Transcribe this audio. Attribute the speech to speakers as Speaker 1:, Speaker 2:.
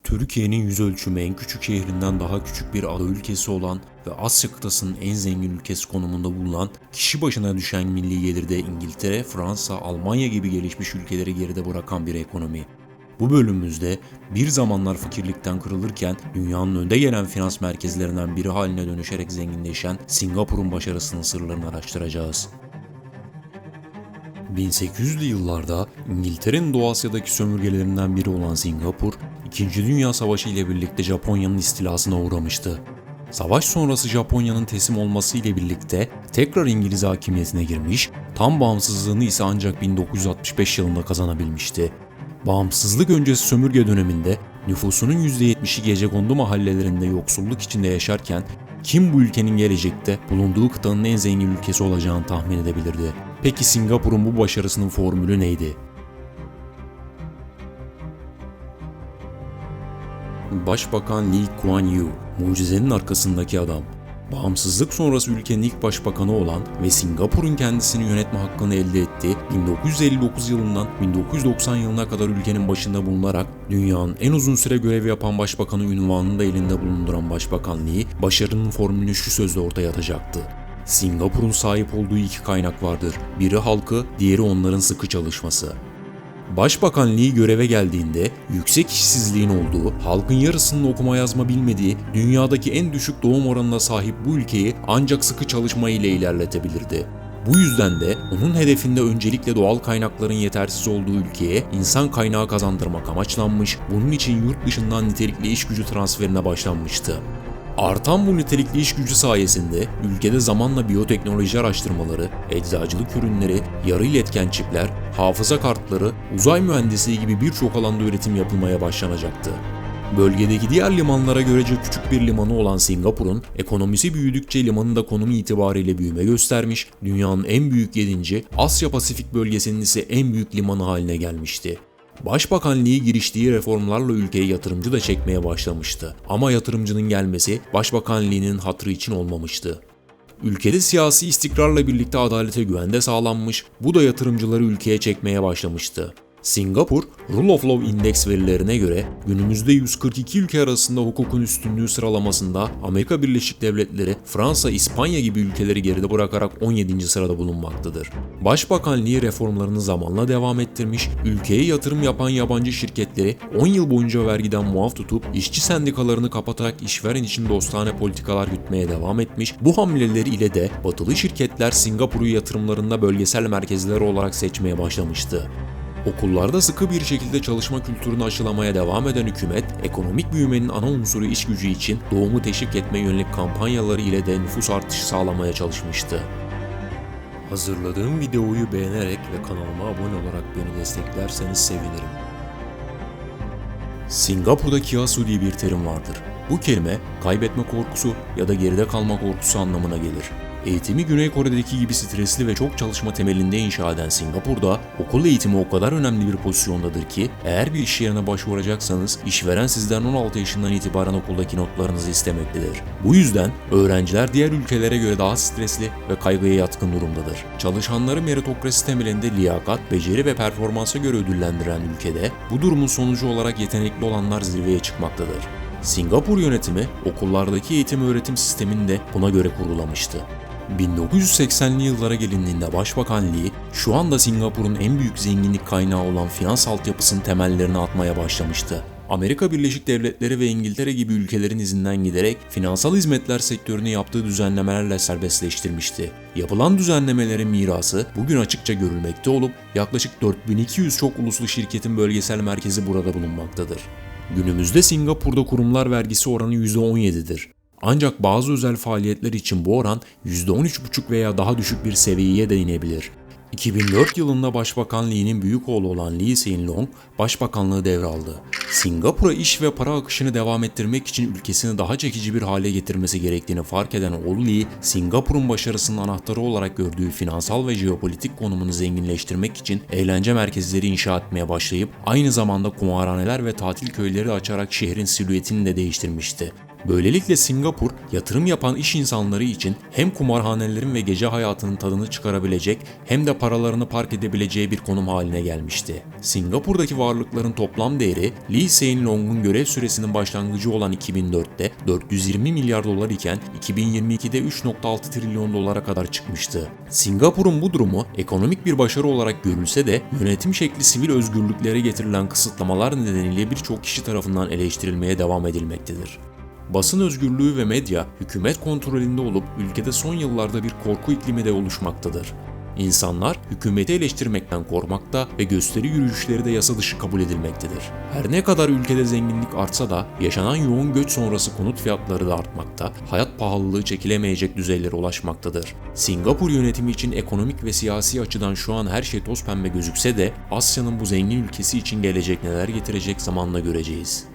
Speaker 1: Türkiye'nin yüzölçümü en küçük şehrinden daha küçük bir ada ülkesi olan ve Asya kıtasının en zengin ülkesi konumunda bulunan, kişi başına düşen milli gelirde İngiltere, Fransa, Almanya gibi gelişmiş ülkeleri geride bırakan bir ekonomi. Bu bölümümüzde bir zamanlar fakirlikten kırılırken dünyanın önde gelen finans merkezlerinden biri haline dönüşerek zenginleşen Singapur'un başarısının sırlarını araştıracağız. 1800'lü yıllarda İngiltere'nin Doğu Asya'daki sömürgelerinden biri olan Singapur, 2. Dünya Savaşı ile birlikte Japonya'nın istilasına uğramıştı. Savaş sonrası Japonya'nın teslim olması ile birlikte tekrar İngiliz hakimiyetine girmiş, tam bağımsızlığını ise ancak 1965 yılında kazanabilmişti. Bağımsızlık öncesi sömürge döneminde nüfusunun %70'i gecekondu mahallelerinde yoksulluk içinde yaşarken kim bu ülkenin gelecekte bulunduğu kıtanın en zengin ülkesi olacağını tahmin edebilirdi. Peki Singapur'un bu başarısının formülü neydi? Başbakan Lee Kuan Yew, mucizenin arkasındaki adam. Bağımsızlık sonrası ülkenin ilk başbakanı olan ve Singapur'un kendisini yönetme hakkını elde ettiği 1959 yılından 1990 yılına kadar ülkenin başında bulunarak dünyanın en uzun süre görev yapan başbakanı unvanını da elinde bulunduran Başbakan Lee, başarının formülünü şu sözle ortaya atacaktı: Singapur'un sahip olduğu iki kaynak vardır. Biri halkı, diğeri onların sıkı çalışması. Başbakan Lee göreve geldiğinde yüksek işsizliğin olduğu, halkın yarısının okuma yazma bilmediği, dünyadaki en düşük doğum oranına sahip bu ülkeyi ancak sıkı çalışma ile ilerletebilirdi. Bu yüzden de onun hedefinde öncelikle doğal kaynakların yetersiz olduğu ülkeye insan kaynağı kazandırmak amaçlanmış, bunun için yurt dışından nitelikli iş gücü transferine başlanmıştı. Artan bu nitelikli iş gücü sayesinde ülkede zamanla biyoteknoloji araştırmaları, eczacılık ürünleri, yarı iletken çipler, hafıza kartları, uzay mühendisliği gibi birçok alanda üretim yapılmaya başlanacaktı. Bölgedeki diğer limanlara görece küçük bir limanı olan Singapur'un ekonomisi büyüdükçe limanın da konumu itibariyle büyüme göstermiş, dünyanın en büyük 7. Asya Pasifik bölgesinin ise en büyük limanı haline gelmişti. Başbakan Lee giriştiği reformlarla ülkeye yatırımcı da çekmeye başlamıştı. Ama yatırımcının gelmesi Başbakan Lee'nin hatırı için olmamıştı. Ülkede siyasi istikrarla birlikte adalete güven de sağlanmış, bu da yatırımcıları ülkeye çekmeye başlamıştı. Singapur, Rule of Law Index verilerine göre günümüzde 142 ülke arasında hukukun üstünlüğü sıralamasında Amerika Birleşik Devletleri, Fransa, İspanya gibi ülkeleri geride bırakarak 17. sırada bulunmaktadır. Başbakan Lee reformlarını zamanla devam ettirmiş, ülkeye yatırım yapan yabancı şirketleri 10 yıl boyunca vergiden muaf tutup işçi sendikalarını kapatarak işveren için dostane politikalar gütmeye devam etmiş, bu hamleleri ile de batılı şirketler Singapur'u yatırımlarında bölgesel merkezler olarak seçmeye başlamıştı. Okullarda sıkı bir şekilde çalışma kültürünü aşılamaya devam eden hükümet, ekonomik büyümenin ana unsuru iş gücü için doğumu teşvik etme yönelik kampanyaları ile de nüfus artışı sağlamaya çalışmıştı. Hazırladığım videoyu beğenerek ve kanalıma abone olarak beni desteklerseniz sevinirim. Singapur'da kiasu diye bir terim vardır. Bu kelime kaybetme korkusu ya da geride kalma korkusu anlamına gelir. Eğitimi Güney Kore'deki gibi stresli ve çok çalışma temelinde inşa eden Singapur'da okul eğitimi o kadar önemli bir pozisyondadır ki eğer bir iş yerine başvuracaksanız işveren sizden 16 yaşından itibaren okuldaki notlarınızı istemektedir. Bu yüzden öğrenciler diğer ülkelere göre daha stresli ve kaygıya yatkın durumdadır. Çalışanları meritokrasi temelinde liyakat, beceri ve performansa göre ödüllendiren ülkede bu durumun sonucu olarak yetenekli olanlar zirveye çıkmaktadır. Singapur yönetimi okullardaki eğitim öğretim sistemini de buna göre kurgulamıştı. 1980'li yıllara gelindiğinde Başbakan Lee, şu anda Singapur'un en büyük zenginlik kaynağı olan finans altyapısının temellerini atmaya başlamıştı. Amerika Birleşik Devletleri ve İngiltere gibi ülkelerin izinden giderek finansal hizmetler sektörünü yaptığı düzenlemelerle serbestleştirmişti. Yapılan düzenlemelerin mirası bugün açıkça görülmekte olup yaklaşık 4200 çok uluslu şirketin bölgesel merkezi burada bulunmaktadır. Günümüzde Singapur'da kurumlar vergisi oranı %17'dir. Ancak bazı özel faaliyetler için bu oran %13,5 veya daha düşük bir seviyeye de inebilir. 2004 yılında Başbakan Lee'nin büyük oğlu olan Lee Hsien Loong başbakanlığı devraldı. Singapur'a iş ve para akışını devam ettirmek için ülkesini daha çekici bir hale getirmesi gerektiğini fark eden oğlu Lee, Singapur'un başarısının anahtarı olarak gördüğü finansal ve jeopolitik konumunu zenginleştirmek için eğlence merkezleri inşa etmeye başlayıp aynı zamanda kumarhaneler ve tatil köyleri açarak şehrin silüetini de değiştirmişti. Böylelikle Singapur, yatırım yapan iş insanları için hem kumarhanelerin ve gece hayatının tadını çıkarabilecek hem de paralarını park edebileceği bir konum haline gelmişti. Singapur'daki varlıkların toplam değeri Lee Hsien Loong'un görev süresinin başlangıcı olan 2004'te 420 milyar dolar iken 2022'de 3,6 trilyon dolara kadar çıkmıştı. Singapur'un bu durumu ekonomik bir başarı olarak görülse de yönetim şekli sivil özgürlüklere getirilen kısıtlamalar nedeniyle birçok kişi tarafından eleştirilmeye devam edilmektedir. Basın özgürlüğü ve medya hükümet kontrolünde olup ülkede son yıllarda bir korku iklimi de oluşmaktadır. İnsanlar hükümeti eleştirmekten korkmakta ve gösteri yürüyüşleri de yasa dışı kabul edilmektedir. Her ne kadar ülkede zenginlik artsa da yaşanan yoğun göç sonrası konut fiyatları da artmakta, hayat pahalılığı çekilemeyecek düzeylere ulaşmaktadır. Singapur yönetimi için ekonomik ve siyasi açıdan şu an her şey toz pembe gözükse de Asya'nın bu zengin ülkesi için gelecek neler getirecek zamanla göreceğiz.